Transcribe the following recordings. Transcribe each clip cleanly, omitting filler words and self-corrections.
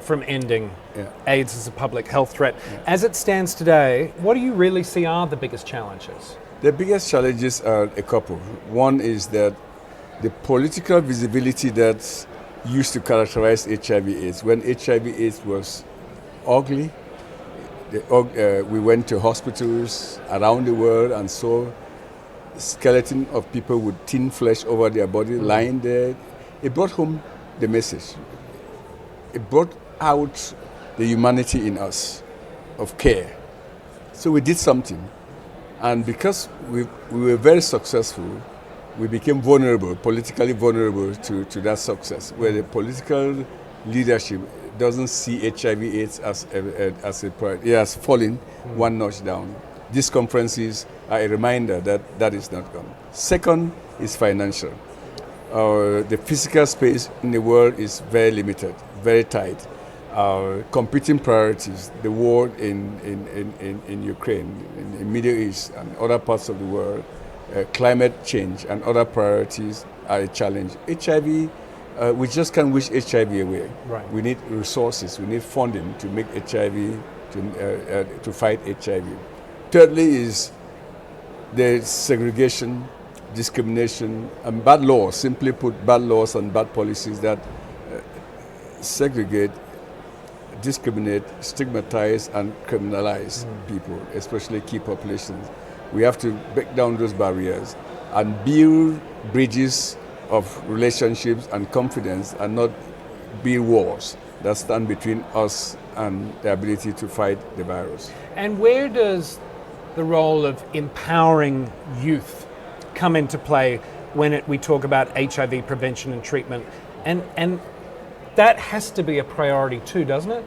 from ending AIDS as a public health threat. As it stands today, what do you really see are the biggest challenges? The biggest challenges are a couple. One is that the political visibility that used to characterize HIV/AIDS. When HIV/AIDS was ugly, we went to hospitals around the world and saw skeleton of people with thin flesh over their body lying there. It brought home the message. It brought out the humanity in us of care. So we did something. And because we were very successful, we became vulnerable, politically vulnerable to that success, where the political leadership doesn't see HIV/AIDS as a priority. It has fallen one notch down. These conferences are a reminder that that is not gone. Second is financial. The physical space in the world is very limited, very tight. Competing priorities, the war in Ukraine, in the Middle East and other parts of the world, climate change and other priorities are a challenge. HIV, we just can't wish HIV away. Right. We need resources, we need funding to make HIV, to fight HIV. Thirdly is the segregation, discrimination, and bad laws, simply put, bad laws and bad policies that segregate, discriminate, stigmatize, and criminalize people, especially key populations. We have to break down those barriers and build bridges of relationships and confidence and not build walls that stand between us and the ability to fight the virus. And where does the role of empowering youth come into play when we talk about HIV prevention and treatment? And that has to be a priority too, doesn't it?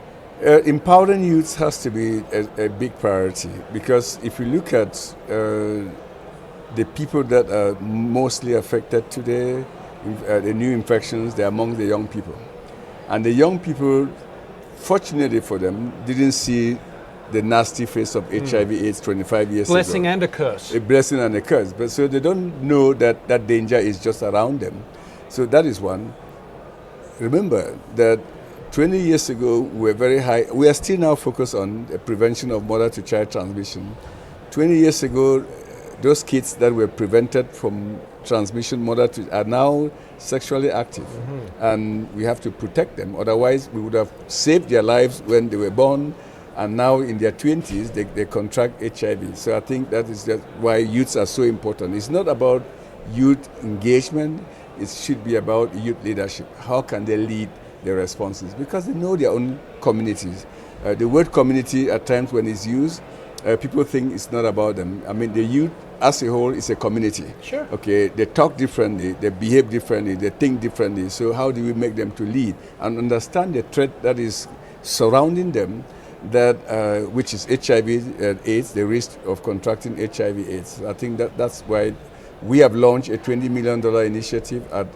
Empowering youth has to be a big priority, because if you look at the people that are mostly affected today, the new infections, they're among the young people. And the young people, fortunately for them, didn't see the nasty face of HIV/AIDS 25 years Blessing ago. and a curse. A blessing and a curse. But so they don't know that that danger is just around them. So that is one. Remember that 20 years ago, we were very high. We are still now focused on the prevention of mother-to-child transmission. 20 years ago, those kids that were prevented from transmission are now sexually active. And we have to protect them. Otherwise, we would have saved their lives when they were born, and now in their 20s, they contract HIV. So I think that is just why youths are so important. It's not about youth engagement. It should be about youth leadership. How can they lead their responses? Because they know their own communities. The word community, at times when it's used, people think it's not about them. I mean, the youth as a whole is a community. Sure. Okay, they talk differently, they behave differently, they think differently. So how do we make them to lead and understand the threat that is surrounding them, that which is HIV/AIDS, the risk of contracting HIV/AIDS. I think that's why we have launched a $20 million initiative at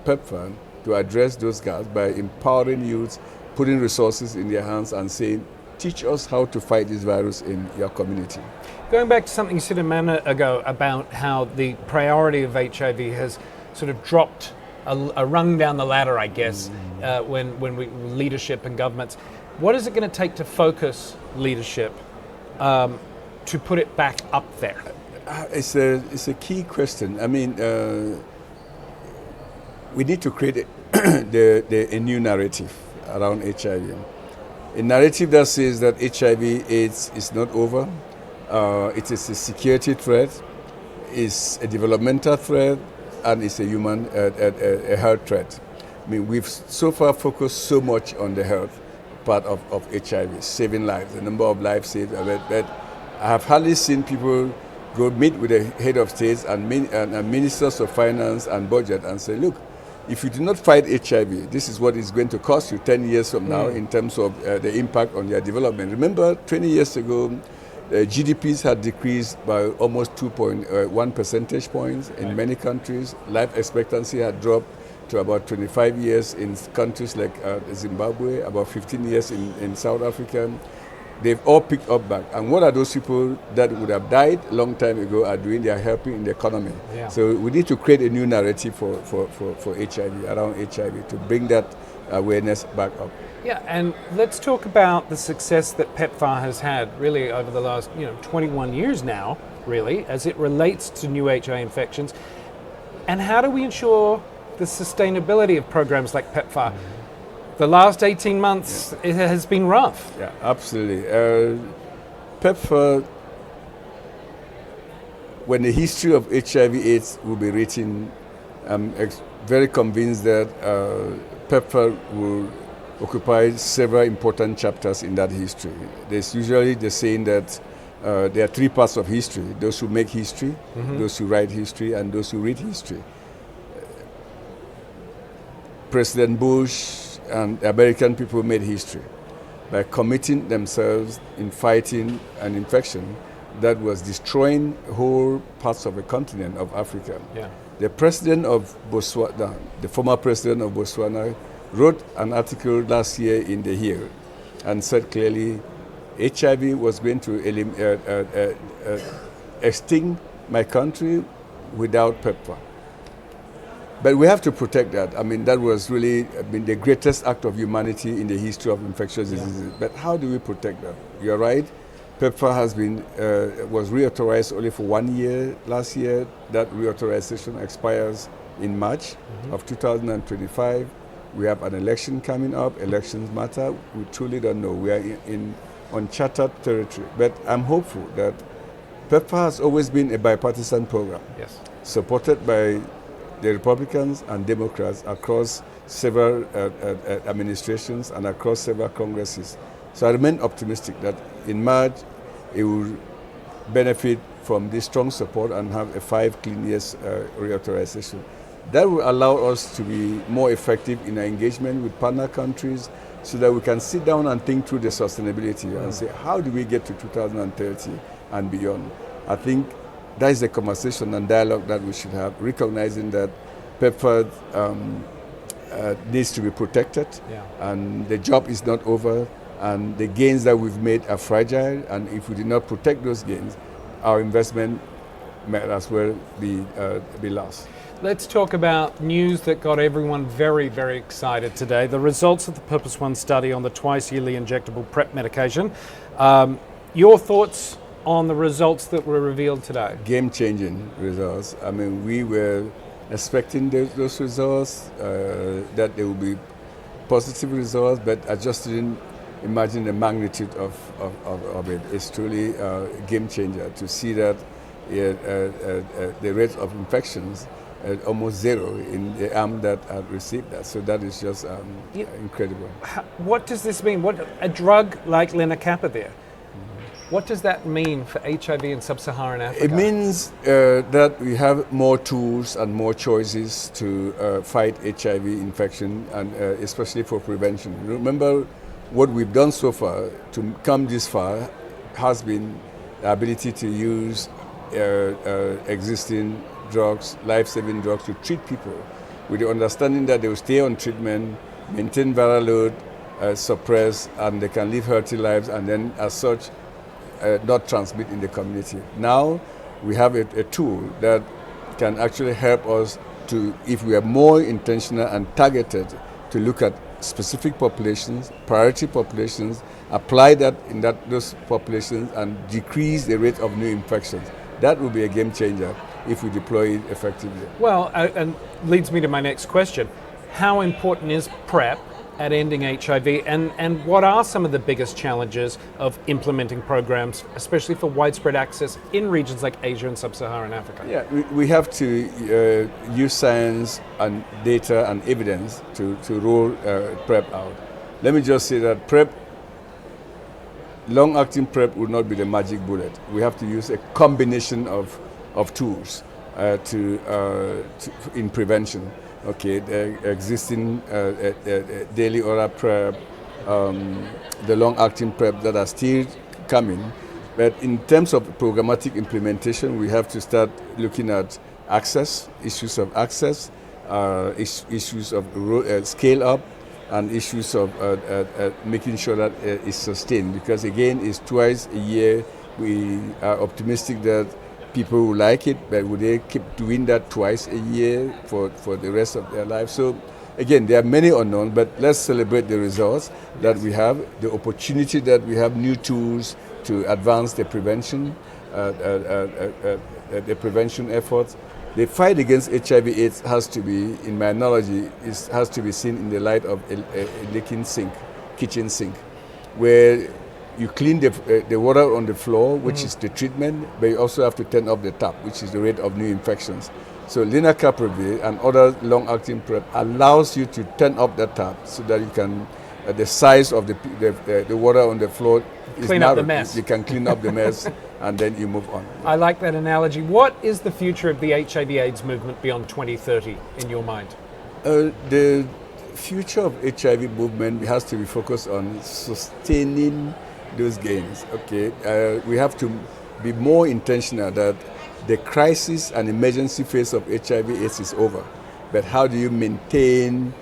PEPFAR to address those gaps by empowering youths, putting resources in their hands and saying, teach us how to fight this virus in your community. Going back to something you said a minute ago about how the priority of HIV has sort of dropped a rung down the ladder, I guess, when leadership and governments. What is it going to take to focus leadership to put it back up there? It's a key question. I mean, we need to create a new narrative around HIV. A narrative that says that HIV/AIDS is not over. It is a security threat, it's a developmental threat, and it's a human a health threat. I mean, we've so far focused so much on the health part of HIV, saving lives, the number of lives saved. But I have hardly seen people go meet with the head of states and ministers of finance and budget and say, look, if you do not fight HIV, this is what it's going to cost you 10 years from now in terms of the impact on your development. Remember, 20 years ago, GDPs had decreased by almost 2.1 percentage points in many countries. Life expectancy had dropped to about 25 years in countries like Zimbabwe, about 15 years in South Africa. They've all picked up back. And what are those people that would have died a long time ago are doing? They are helping in the economy. Yeah. So we need to create a new narrative for HIV, around HIV, to bring that awareness back up. Yeah, and let's talk about the success that PEPFAR has had really over the last 21 years now, really, as it relates to new HIV infections. And how do we ensure the sustainability of programs like PEPFAR? The last 18 months, it has been rough. Yeah, absolutely. PEPFAR, when the history of HIV/AIDS will be written, I'm very convinced that PEPFAR will occupy several important chapters in that history. There's usually the saying that there are three parts of history: those who make history, those who write history, and those who read history. President Bush and the American people made history by committing themselves in fighting an infection that was destroying whole parts of the continent of Africa. Yeah. The president of Botswana, the former president of Botswana, wrote an article last year in The Hill and said clearly HIV was going to extinct my country without PEPFAR. But we have to protect that. I mean, that was really the greatest act of humanity in the history of infectious diseases. Yeah. But how do we protect that? You're right. PEPFAR was reauthorized only for 1 year last year. That reauthorization expires in March of 2025. We have an election coming up. Elections matter. We truly don't know. We are in uncharted territory. But I'm hopeful that PEPFAR has always been a bipartisan program, supported by the Republicans and Democrats across several administrations and across several Congresses. So I remain optimistic that in March it will benefit from this strong support and have a 5 clean years reauthorization. That will allow us to be more effective in our engagement with partner countries so that we can sit down and think through the sustainability and say, how do we get to 2030 and beyond? I think that is the conversation and dialogue that we should have, recognizing that PEPFAR needs to be protected, and the job is not over, and the gains that we've made are fragile, and if we do not protect those gains, our investment might as well be lost. Let's talk about news that got everyone very, very excited today. The results of the Purpose 1 study on the twice-yearly injectable PrEP medication. Your thoughts on the results that were revealed today? Game-changing results. I mean, we were expecting those results, that there would be positive results, but I just didn't imagine the magnitude of it. It's truly a game changer to see that the rate of infections almost zero in the arm that had received that. So that is just incredible. What does this mean? What a drug like lenacapavir? What does that mean for HIV in sub-Saharan Africa? It means that we have more tools and more choices to fight HIV infection, and especially for prevention. Remember, what we've done so far to come this far has been the ability to use existing drugs, life-saving drugs, to treat people with the understanding that they will stay on treatment, maintain viral load, suppress, and they can live healthy lives, and then as such, not transmit in the community. Now we have a tool that can actually help us to, if we are more intentional and targeted, to look at specific populations, priority populations, apply that in those populations and decrease the rate of new infections. That will be a game changer if we deploy it effectively. Well, and leads me to my next question. How important is PrEP at ending HIV, and what are some of the biggest challenges of implementing programs, especially for widespread access in regions like Asia and sub-Saharan Africa? Yeah, we have to use science and data and evidence to roll PrEP out. Let me just say that PrEP, long-acting PrEP will not be the magic bullet. We have to use a combination of tools in prevention. Okay, the existing daily oral PrEP, the long-acting PrEP that are still coming. But in terms of programmatic implementation, we have to start looking at access, issues of access, issues of scale up, and issues of making sure that it's sustained. Because again, it's twice a year. We are optimistic that people will like it, but will they keep doing that twice a year for the rest of their life? So again, there are many unknowns, but let's celebrate the results that we have, the opportunity that we have, new tools to advance the prevention efforts. The fight against HIV/AIDS has to be, in my analogy, has to be seen in the light of a leaking sink, kitchen sink, where you clean the water on the floor, which is the treatment, but you also have to turn off the tap, which is the rate of new infections. So lenacapavir and other long-acting PrEP allows you to turn off the tap so that you can, the size of the water on the floor is clean narrow. up the mess. You can clean up the mess and then you move on. I like that analogy. What is the future of the HIV/AIDS movement beyond 2030 in your mind? The future of HIV movement has to be focused on sustaining those gains. Okay, we have to be more intentional that the crisis and emergency phase of HIV/AIDS is over. But how do you maintain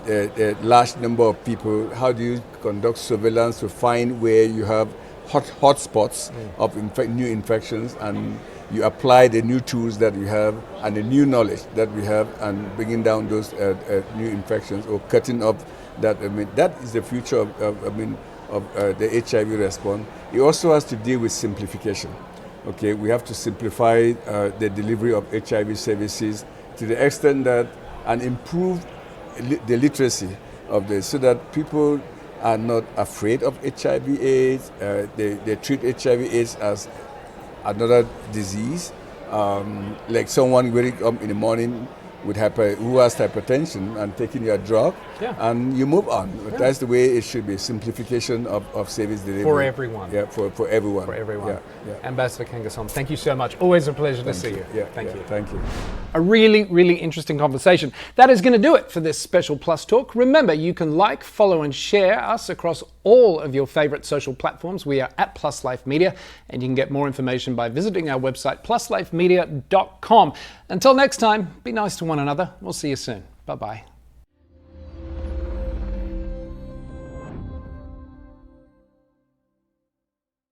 a large number of people? How do you conduct surveillance to find where you have hot spots of new infections, and you apply the new tools that we have and the new knowledge that we have, and bringing down those new infections or cutting up that? I mean, that is the future of the HIV response. It also has to deal with simplification. Okay, we have to simplify the delivery of HIV services to the extent that, and improve the literacy of this, so that people are not afraid of HIV/AIDS. They treat HIV/AIDS as another disease, like someone waking up in the morning with who has hypertension and taking your drug, and you move on. That's the way it should be. Simplification of service delivery For everyone. Yeah, for everyone. For everyone. Yeah. Ambassador Nkengasong, thank you so much. Always a pleasure to see you. Yeah, Thank you. Thank you. A really, really interesting conversation. That is going to do it for this special Plus Talk. Remember, you can like, follow and share us across all of your favorite social platforms. We are at Plus Life Media, and you can get more information by visiting our website, pluslifemedia.com. Until next time, be nice to one another. We'll see you soon. Bye-bye.